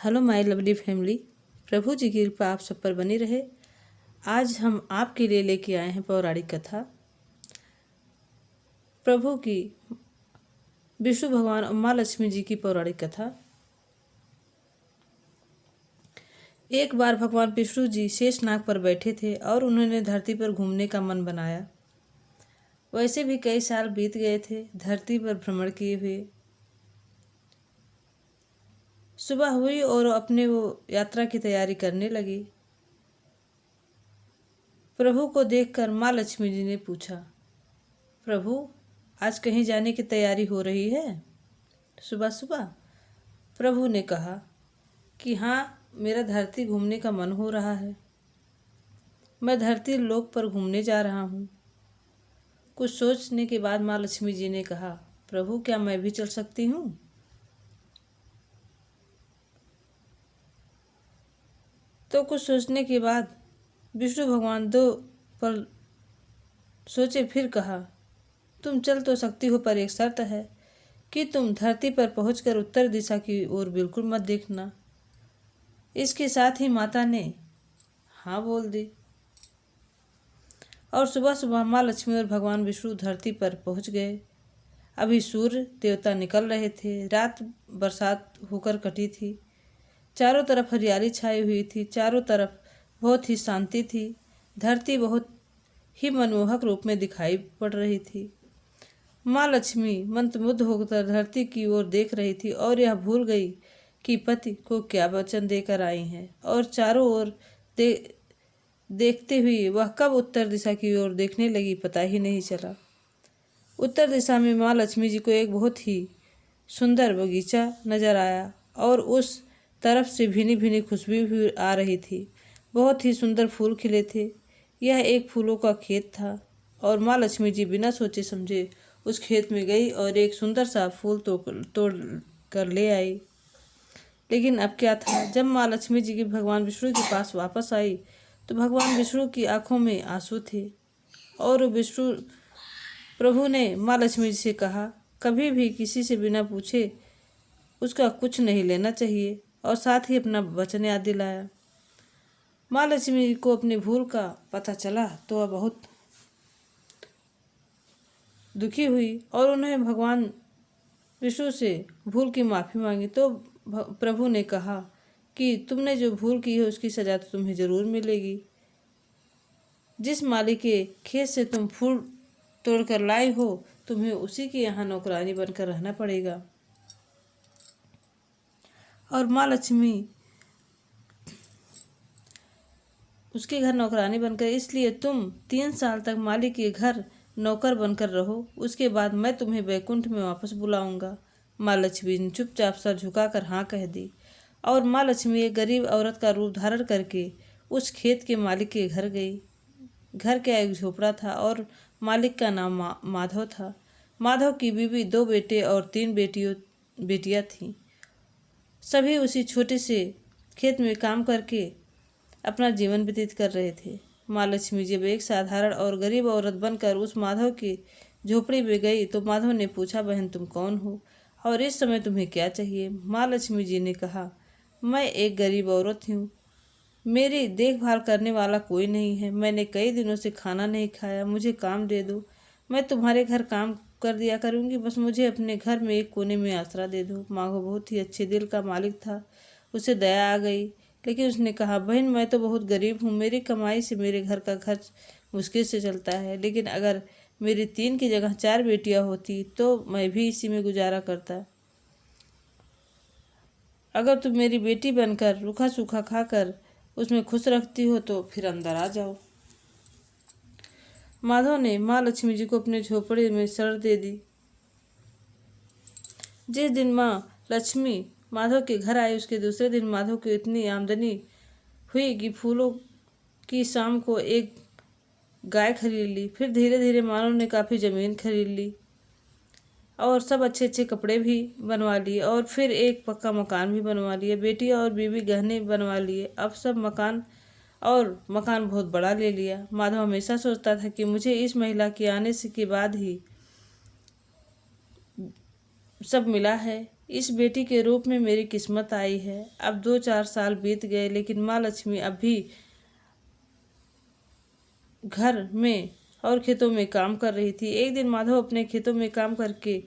Hello my lovely family. Prabhu ji की कृपा आप सब पर बनी रहे। आज हम आपके लिए लेके आए हैं पौराणिक कथा। प्रभु की विष्णु भगवान और माँ लक्ष्मी जी की पौराणिक कथा। एक बार भगवान विष्णु जी शेषनाग पर बैठे थे और उन्होंने धरती पर घूमने का मन बनाया। वैसे भी कई साल बीत गए थे धरती पर भ्रमण किए हुए। सुबह हुई और अपने वो यात्रा की तैयारी करने लगी। प्रभु को देखकर माँ लक्ष्मी जी ने पूछा, प्रभु आज कहीं जाने की तैयारी हो रही है सुबह सुबह? प्रभु ने कहा कि हाँ, मेरा धरती घूमने का मन हो रहा है। मैं धरती लोक पर घूमने जा रहा हूँ। कुछ सोचने के बाद माँ लक्ष्मी जी ने कहा, प्रभु क्या मैं भी चल सकती हूँ? तो कुछ सोचने के बाद विष्णु भगवान दो पल सोचे, फिर कहा, तुम चल तो सकती हो, पर एक शर्त है कि तुम धरती पर पहुंचकर उत्तर दिशा की ओर बिल्कुल मत देखना। इसके साथ ही माता ने हाँ बोल दी और सुबह सुबह माँ लक्ष्मी और भगवान विष्णु धरती पर पहुंच गए। अभी सूर्य देवता निकल रहे थे। रात बरसात होकर कटी थी। चारों तरफ हरियाली छाई हुई थी। चारों तरफ बहुत ही शांति थी। धरती बहुत ही मनमोहक रूप में दिखाई पड़ रही थी। माँ लक्ष्मी मंत्रमुग्ध होकर धरती की ओर देख रही थी और यह भूल गई कि पति को क्या वचन देकर आई हैं और चारों ओर देखते हुए वह कब उत्तर दिशा की ओर देखने लगी पता ही नहीं चला। उत्तर दिशा में माँ लक्ष्मी जी को एक बहुत ही सुंदर बगीचा नजर आया और उस तरफ से भीनी भीनी खुशबू भी आ रही थी। बहुत ही सुंदर फूल खिले थे। यह एक फूलों का खेत था और माँ लक्ष्मी जी बिना सोचे समझे उस खेत में गई और एक सुंदर सा फूल तोड़ कर ले आई। लेकिन अब क्या था, जब माँ लक्ष्मी जी की भगवान विष्णु के पास वापस आई तो भगवान विष्णु की आंखों में आंसू थे और विष्णु प्रभु ने माँ लक्ष्मी जी से कहा, कभी भी किसी से बिना पूछे उसका कुछ नहीं लेना चाहिए और साथ ही अपना वचन याद दिलाया। माँ लक्ष्मी को अपनी भूल का पता चला तो वह बहुत दुखी हुई और उन्होंने भगवान विष्णु से भूल की माफ़ी मांगी। तो प्रभु ने कहा कि तुमने जो भूल की है उसकी सज़ा तो तुम्हें ज़रूर मिलेगी। जिस माली के खेत से तुम फूल तोड़कर लाई हो तुम्हें उसी के यहाँ नौकरानी बनकर रहना पड़ेगा। और माँ लक्ष्मी उसके घर नौकरानी बनकर, इसलिए तुम 3 साल तक माली के घर नौकर बनकर रहो। उसके बाद मैं तुम्हें वैकुंठ में वापस बुलाऊंगा। माँ लक्ष्मी ने चुपचाप सर झुकाकर हाँ कह दी और माँ लक्ष्मी एक गरीब औरत का रूप धारण करके उस खेत के मालिक के घर गई। घर का एक झोपड़ा था और मालिक का नाम माधव था। माधव की बीवी 2 बेटे और 3 बेटियां थीं। सभी उसी छोटे से खेत में काम करके अपना जीवन व्यतीत कर रहे थे। माँ लक्ष्मी जब एक साधारण और गरीब औरत बनकर उस माधव की झोपड़ी में गई तो माधव ने पूछा, बहन तुम कौन हो और इस समय तुम्हें क्या चाहिए? माँ लक्ष्मी जी ने कहा, मैं एक गरीब औरत हूँ। मेरी देखभाल करने वाला कोई नहीं है। मैंने कई दिनों से खाना नहीं खाया। मुझे काम दे दो, मैं तुम्हारे घर काम कर दिया करूँगी। बस मुझे अपने घर में एक कोने में आसरा दे दो। माधव बहुत ही अच्छे दिल का मालिक था। उसे दया आ गई, लेकिन उसने कहा, बहन मैं तो बहुत गरीब हूँ। मेरी कमाई से मेरे घर का खर्च मुश्किल से चलता है। लेकिन अगर मेरी 3 की जगह 4 बेटियाँ होती तो मैं भी इसी में गुजारा करता। अगर तुम मेरी बेटी बनकर रूखा सूखा खाकर उसमें खुश रखती हो तो फिर अंदर आ जाओ। माधव ने माँ लक्ष्मी जी को अपने झोपड़े में शरण दे दी। जिस दिन माँ लक्ष्मी माधव के घर आए उसके दूसरे दिन माधव को इतनी आमदनी हुई कि फूलों की शाम को एक गाय खरीद ली। फिर धीरे धीरे माधव ने काफ़ी ज़मीन खरीद ली और सब अच्छे अच्छे कपड़े भी बनवा लिए और फिर एक पक्का मकान भी बनवा लिए। बेटी और बीवी गहने बनवा लिए। अब सब मकान बहुत बड़ा ले लिया। माधव हमेशा सोचता था कि मुझे इस महिला के आने से के बाद ही सब मिला है इस बेटी के रूप में मेरी किस्मत आई है। अब 2-4 साल बीत गए, लेकिन माँ लक्ष्मी अब भी घर में और खेतों में काम कर रही थी। एक दिन माधव अपने खेतों में काम करके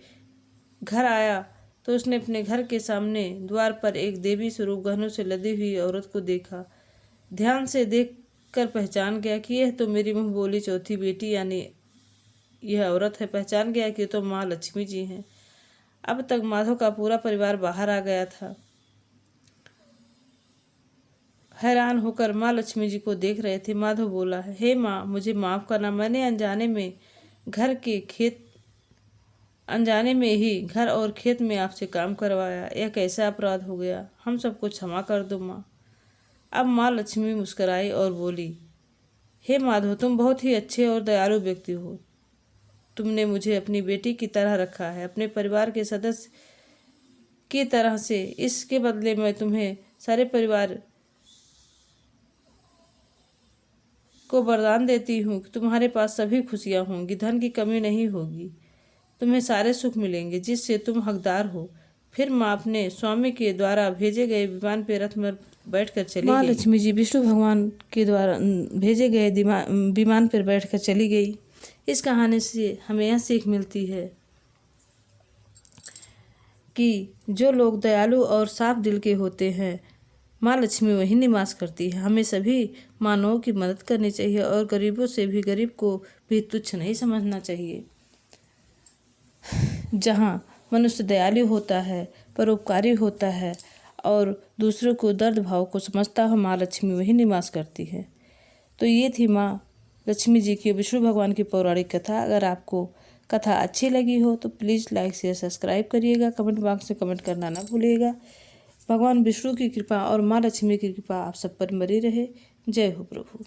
घर आया तो उसने अपने घर के सामने द्वार पर एक देवी स्वरूप गहनों से लदी हुई औरत को देखा। ध्यान से देखकर पहचान गया कि यह तो मेरी मुँह बोली चौथी बेटी यानी यह औरत है। पहचान गया कि तो माँ लक्ष्मी जी हैं। अब तक माधव का पूरा परिवार बाहर आ गया था। हैरान होकर माँ लक्ष्मी जी को देख रहे थे। माधव बोला, हे माँ, मुझे माफ़ करना, मैंने अनजाने में ही घर और खेत में आपसे काम करवाया। यह कैसा अपराध हो गया, हम सबको क्षमा कर दो माँ। अब माँ लक्ष्मी मुस्कुराई और बोली, हे माधव, तुम बहुत ही अच्छे और दयालु व्यक्ति हो। तुमने मुझे अपनी बेटी की तरह रखा है, अपने परिवार के सदस्य की तरह से। इसके बदले मैं तुम्हें सारे परिवार को वरदान देती हूँ कि तुम्हारे पास सभी खुशियाँ होंगी, धन की कमी नहीं होगी, तुम्हें सारे सुख मिलेंगे जिससे तुम हकदार हो। फिर माँ अपने स्वामी के द्वारा भेजे गए विमान पे रथ में बैठकर चली गई। माँ लक्ष्मी जी विष्णु भगवान के द्वारा भेजे गए विमान पर बैठकर चली गई। इस कहानी से हमें यह सीख मिलती है कि जो लोग दयालु और साफ दिल के होते हैं, माँ लक्ष्मी वही निवास करती है। हमें सभी मानवों की मदद करनी चाहिए और गरीबों से भी गरीब को भी तुच्छ नहीं समझना चाहिए। जहाँ मनुष्य दयालु होता है, परोपकारी होता है और दूसरों को दर्द भाव को समझता है, माँ लक्ष्मी वही निवास करती है। तो ये थी माँ लक्ष्मी जी की, विष्णु भगवान की पौराणिक कथा। अगर आपको कथा अच्छी लगी हो तो प्लीज़ लाइक शेयर सब्सक्राइब करिएगा। कमेंट बॉक्स में कमेंट करना ना भूलिएगा। भगवान विष्णु की कृपा और माँ लक्ष्मी की कृपा आप सब पर बनी रहे। जय हो प्रभु।